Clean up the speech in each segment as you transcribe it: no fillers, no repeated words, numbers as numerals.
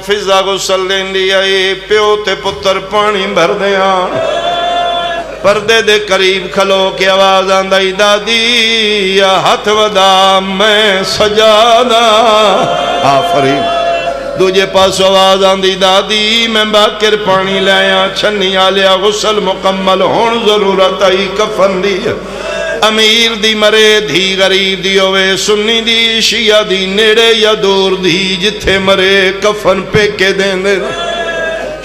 فضا غسل دیندی آئی پیو تے پتر پانی بھر دیاں پردے دے قریب کھلو کے آواز آندائی دادی یا ہاتھ ودا میں سجادہ آفرین دوجے پاس آواز آندی دادی میں باکر پانی لائیا چھنی آلیا غسل مکمل ہون ضرورت آئی کفن دی امیر دی مرے دھی غریب دی ہوئے سنی دی شیعہ دی نیڑے یا دور دی جتھے مرے کفن پہ کے دیں دے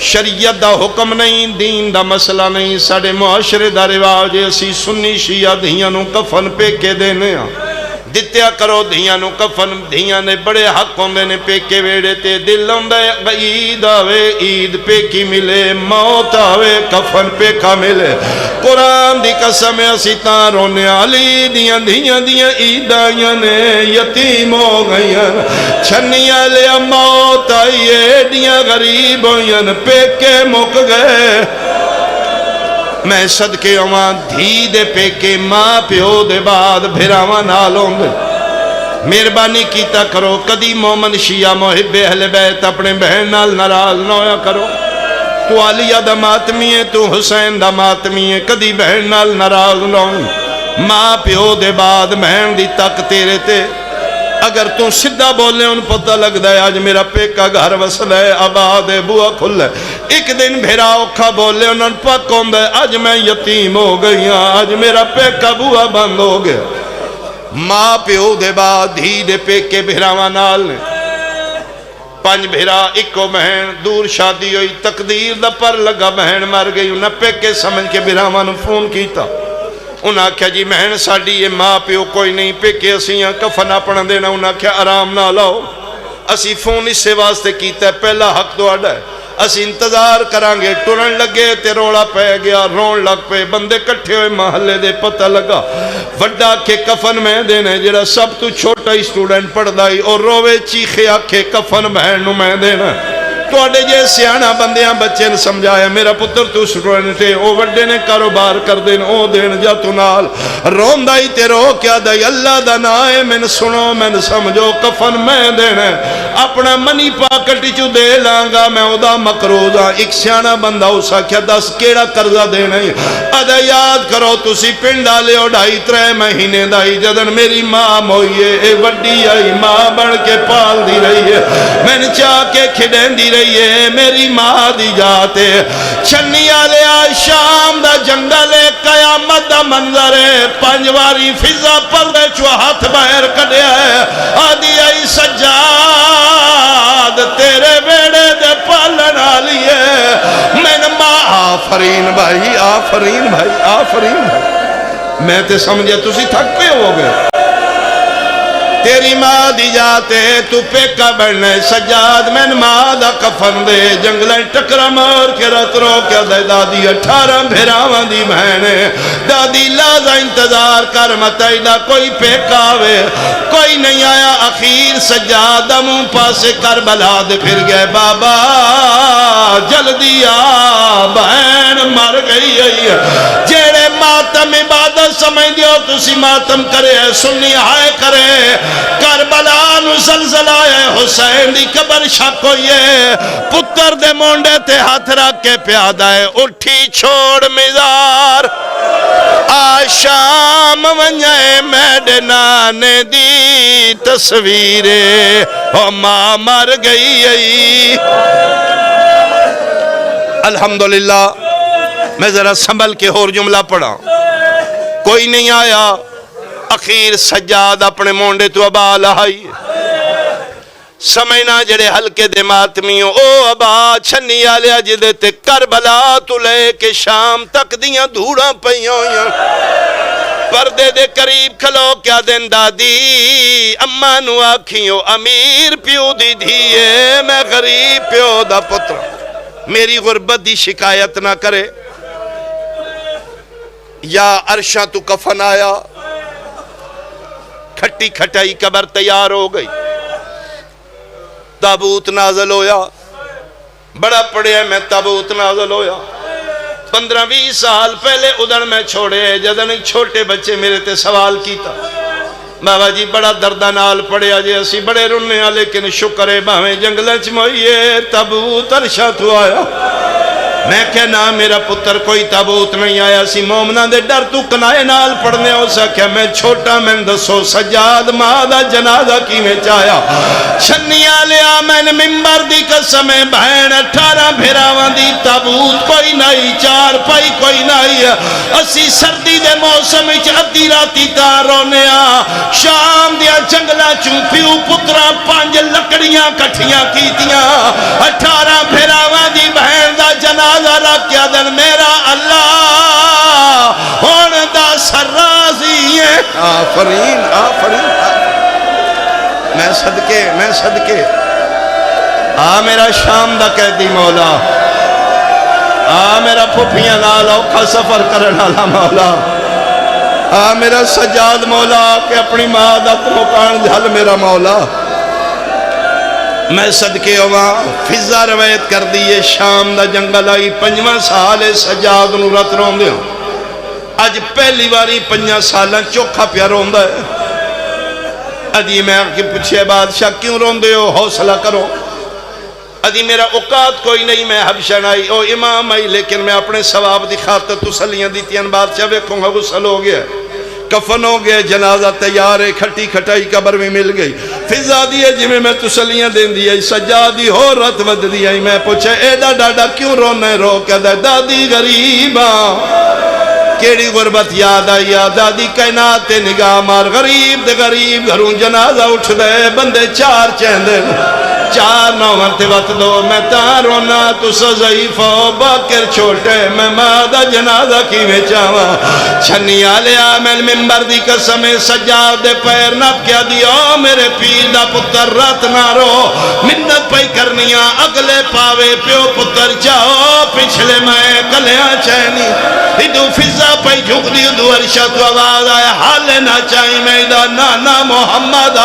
شریعت دا حکم نہیں دین دا مسئلہ نہیں ساڑے معاشرے دا رواج اسی سنی شیعہ دھیاں نو کفن پہ کے دینے دتیا کرو دھیاں نو کفن دھیاں نے بڑے حق ہوندے نے پہ کے ویڑے تے دل ہوندے عید آوے عید پہ کی ملے موت آوے کفن پہ کا ملے قرآن دی قسم اسی تاں رونے علی دیاں دھیاں دیاں عید آئیاں نے یتیم ہو گئیاں چھنیاں لیا موت آئیے دیاں غریب ہوئیاں پہ کے مک گئے میں صدقے ہواں دھی دے پہ کے ماں پیو دے بعد بھراواں نالوں گے مہربانی کیتا کرو کدی مومن شیعہ محب اہل بیت اپنے بہن نال ناراض نہ ہویا کرو تو علیہ دا ماتمی ہے تو حسین دا ماتمی ہے کدی بہن نال ناراض نہ ہوں ماں پیو دے بعد بہن دی تک تیرے تے اگر تم سدھا بولے ان پتہ لگ دائے آج میرا پیکا گھر وصل ہے آباد ہے بوا کھل ہے ایک دن بھیرا اوکھا بولے انہوں پک ہوں دائے آج میں یتیم ہو گئی ہاں آج میرا پیکا بوا بند ہو گیا ماں پیو دے بعد دھی دے پیکے بھیراواں نال نے پانچ بھیرا ایکو بہن دور شادی ہوئی تقدیر دا پر لگا بہن مر گئی انہوں پیکے سمجھ کے بھیراواں نے فون کیتا انہاں کہا جی مہن ساڑی یہ ماں پیو کوئی نہیں پہ کے اسیاں کفن اپنا دینا انہاں کہا آرام نہ لاؤ اسی فون اس سے واسطے کیتا ہے پہلا حق تو آڈا ہے اسی انتظار کرانگے ٹرن لگے تے روڑا پہ گیا رون لگ پہ بندے کٹھے ہوئے محلے دے پتہ لگا وڈا کے کفن میں دینے جڑا سب تو چھوٹا ہی سٹوڈنٹ پڑھ دائی اور روے چیخے آکھے کفن بہن نو میں دینا تو اڈے جے سیانا بندیاں بچے نے سمجھایا میرا پتر تو سٹوڈنٹ ہے او وڈے نے کاروبار کر دین او دین جا تو نال رون دائی تے رو کیا دائی اللہ دا نائے میں سنو میں سمجھو کفن میں دینا اپنا منی پاکٹی چو دے لانگا میں او دا مقروضا ایک سیانا بندہ اسا کیا 10 کیڑا قرضہ دینا ادا یاد کرو تسی پنڈا لے او 2.5-3 مہینے دائی جدن میری ماں موئیے اے وڈی آئی ماں بڑھ کے پال دی رہی ہے میں نے چاہ کے کھڑین دی رہی ہے میری ماں دی جاتے چھنی آلے آئی شام دا جنگل قیامت دا منظر ہے پنجواری فضا پل دے چو ہاتھ باہر کڑیا ہے آدھی آئی سجاد تیرے بیڑے دے پالن آلی ہے میں نے ماں آفرین بھائی آفرین بھائی آفرین بھائی میں تے سمجھے تسی تھک پہ ہو گئے تیری ماں دی جاتے تو پیکا بڑھنے سجاد میں ماں دا کفن دے جنگلیں ٹکرا مار کے رت رو کیا دے دادی 18 بھیراواں دی بہنے دادی لازا انتظار کر متائی دا کوئی پیکا وے کوئی نہیں آیا اخیر سجاد منہ پاسے کربلا دے پھر گئے بابا جلدی آ بہن مر گئی ہے جیڑے ماتم عبادت سمجھ دیو تسی ماتم کرے سنی ہائے کرے کربلا نو زلزلہ ہے حسین دی قبر شک ہوئیے پتر دے مونڈے تے ہاتھ رکھ کے پیادہ ہے اٹھی چھوڑ مزار آشام ونجائے میڈے نانے دی تصویرے او ماں مر گئی الحمدللہ میں ذرا سنبھل کے اور جملہ پڑھا کوئی نہیں آیا اخیر سجاد اپنے مونڈے تو ابا لہائی سمجھنا جڑے ہلکے دے ماتمیوں او ابا چھنی آلیا جدے تے کربلا تو لے کے شام تک دیاں دھوڑا پہیوں پردے دے قریب کھلو کیا دن دادی اماں نو آکھیوں امیر پیو دی دھیے میں غریب پیو دا پتر میری غربت دی شکایت نہ کرے یا عرشہ تو کفن آیا کھٹی کھٹائی قبر تیار ہو گئی تابوت نازل ہویا بڑا پڑیا میں تابوت نازل ہویا 15-20 سال پہلے ادھر میں چھوڑے جدن ایک چھوٹے بچے میرے تے سوال کیتا بابا جی بڑا دردہ نال پڑیا جی اسی بڑے رننے ہیں لیکن شکر ہے باہیں جنگلیں چموئیے تابوت عرشہ تو آیا میں کہنا میرا پتر کوئی تابوت نہیں آیا سی مومنہ دے ڈر تو کنائے نال پڑھنے ہو سکیا میں چھوٹا میں دسو سجاد مادہ جنازہ کی میں چاہیا چھنیاں لیا میں نے ممبر دی قسم بہن 18 بھیراوان دی تابوت کوئی نہیں چار پائی کوئی نہیں اسی سردی دے موسم اچھ ادھی راتی تارونے شام دیا جنگلہ چوپیو پترہ 5 لکڑیاں کٹھیاں کیتیاں 18 بھیراوان دی بہن دا جنازہ کیا دن میرا اللہ ہون دا سرازی ہے آفرین آفرین میں صدقے میرا شام دا قیدی مولا میرا پھپیاں نال اوکھا سفر کرنا لا مولا میرا سجاد مولا کہ اپنی ماں دا تمکان جھل میرا مولا میں صدقے ہوا فضا روایت کر دیئے شام دا جنگل آئی 5واں سال سجاد نو رت رون دے آج پہلی باری 5 سالاں چوکھا پیا رون دے ادھی میں آگے پوچھے بادشاہ کیوں رون دے ہو حوصلہ کرو ادھی میرا اوقات کوئی نہیں میں حبشن آئی او امام آئی لیکن میں اپنے ثواب دی خاطر تسلیاں دیتیاں بادشاہ ویکھوں گا غسل ہو گیا کفن ہو گئے جنازہ تیار ہے کھٹی کھٹائی قبر میں مل گئی فضا دیئے جی میں تسلیاں دین دیئے سجادی ہو رت ود دیئے میں پوچھے ایڈا ڈاڈا کیوں رونے رو کہہ دادی غریباں کیڑی غربت یاد آئی دادی کائنات نگاہ مار غریب دے غریب گھروں جنازہ اٹھ دے بندے 4 چیندے 4 نوان تے وقت دو میں تارونا تو ضعیف ہو باکر چھوٹے میں مادہ جنازہ کی میں چاہاں چھنی آلیا میں ممبر دی قسم سجاد دے پیر نپ کیا دیا میرے پیر دا پتر رات نہ رو منت پائی کرنیاں اگلے پاوے پیو پتر چاہو پچھلے میں کلیاں چینی ادو فضا پائی جھک دی ادو عرشہ تو آواز آئے حال نہ چاہی میں دا نانا محمد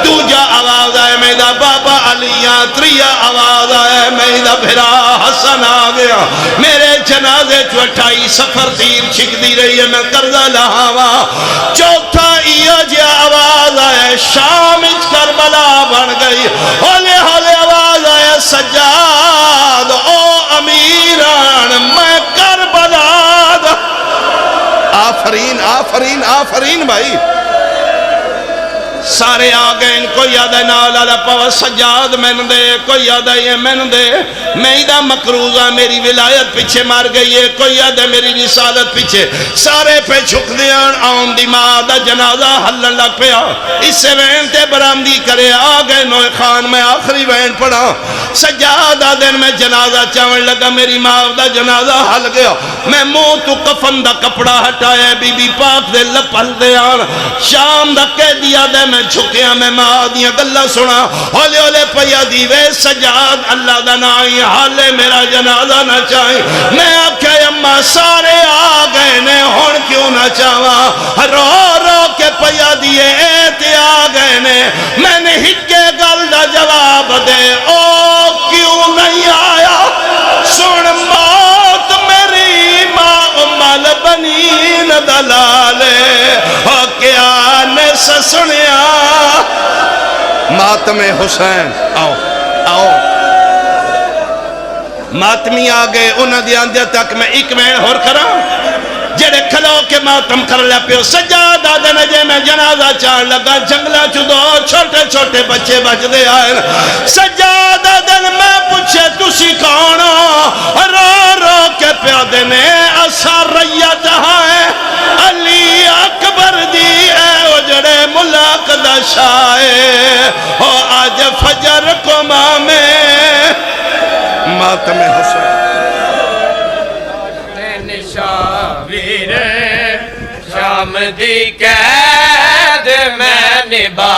دو جا آواز آئے میں دا بابا علیاں 3 آواز آئے میں دا بھرا حسن آ گیا میرے جنازے 28 سفر تیر چھک دی رہی ہے میں قرضہ لہاوا 4 جی آواز آئے شام اچ کربلا بن گئی ہولے ہولے آواز آئے سجاد او امیران میں کربلا آفرین آفرین آفرین بھائی سارے آگئے ان کوئی یاد ہے نالا پاوا سجاد میں دے کوئی یاد ہے یہ میں دے میں دا مقروضہ میری ولایت پیچھے مار گئی ہے کوئی یاد ہے میری رسالت پیچھے سارے پہ چھک دیان آن دی ماں دا جنازہ حلن لگ پیا اس سے وین تے برامدی کرے آگئے نوے خان میں آخری وین پڑا سجادہ دن میں جنازہ چاون لگا میری ماں دا جنازہ حل گیا میں منہ تو کفن دا کپڑا ہٹایا بی بی پاک دے لپل دے آن شام دا کہہ دیا دے میں جھکیاں میں ماں دیا گلہ سنا ہولے ہولے پیا دیوے سجاد اللہ دا نائی حالے میرا جنازہ نہ چاہی میں آکھے اممہ سارے آگئے نے ہون کیوں نہ چاہوا رو رو کے پیا دیے ایتے آگئے نے میں نے ہکے گل دا جواب دے او کیوں نہیں آیا سن موت میری ماں امال بنین دلالے کیا نے سسنیا ماتم حسین آؤ آؤ ماتمی آگئے انہاں دی آندیا تک میں ایک میں اور کرا جڑے کھلو کے ماتم کر لیا پیو سجاد آدھن جے میں جنازہ چار لگا جنگلہ چودو چھوٹے چھوٹے بچے بچ دے آئے سجاد آدھن میں پوچھے تسی کونو رو رو کے پیو دینے اثر ریت ہے علی اکبر دی اے اجڑے ملاق دشائے ہو آج فجر کو مامے ماتم حسین شاویر شام دی قید میں نبھا